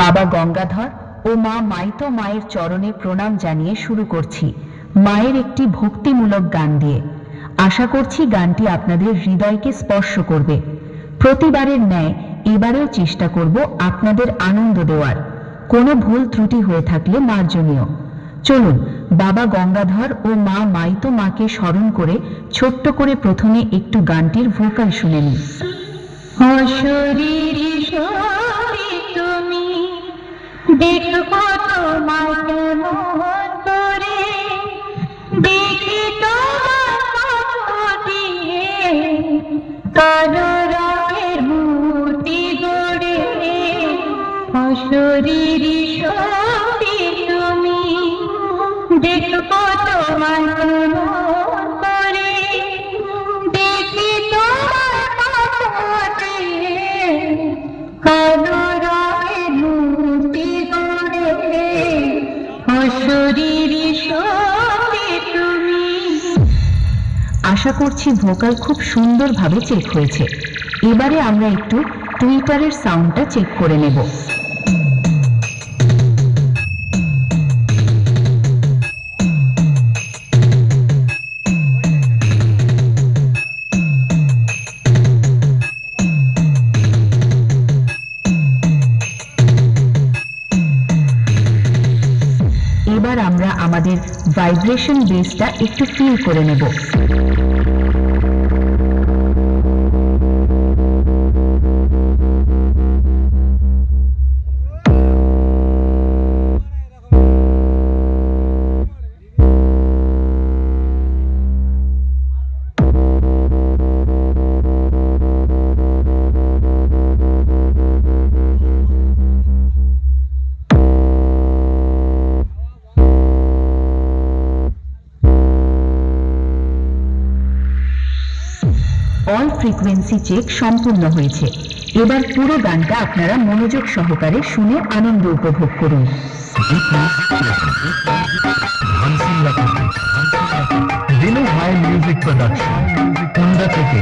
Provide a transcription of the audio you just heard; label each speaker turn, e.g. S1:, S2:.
S1: বাবা গঙ্গাধর ও মা মাইতো মায়ের চরণে প্রণাম জানিয়ে শুরু করছি মায়ের একটি ভক্তিমূলক গান দিয়ে। আশা করছি গানটি আপনাদের হৃদয়কে স্পর্শ করবে। প্রতিবারের ন্যায় এবারেও চেষ্টা করব আপনাদের আনন্দ দেওয়ার। কোনো ভুল ত্রুটি হয়ে থাকলে মার্জনীয়। চলুন বাবা গঙ্গাধর ও মা মাইতো মাকে স্মরণ করে ছোট্ট করে প্রথমে একটু গানটির ভোকাল শুনে নিই।
S2: তুমি দেখবো তোমার কেমন করে, দেখি তোমার দিয়ে কালো রঙের মূর্তি গড়ে। অশরীর সতী তুমি দেখবো তোমার কেমন করে, দেখি তোমার দিয়ে কালো রঙের মূর্তি গড়ে। অশরীর সতী তুমি।
S1: আশা করছি ভোকাল খুব সুন্দরভাবে চেক হয়েছে। এবারে আমরা একটু টুইটারের সাউন্ডটা চেক করে নেব। এবার আমরা আমাদের ভাইব্রেশন বেসটা একটু ফিল করে নেব। অল ফ্রিকোয়েন্সি চেক সম্পূর্ণ হয়েছে। এবার পুরো গানটা আপনারা মনোযোগ সহকারে শুনে আনন্দ উপভোগ করুন।
S3: দিনু হাই মিউজিক প্রোডাকশন কুন্দা থেকে।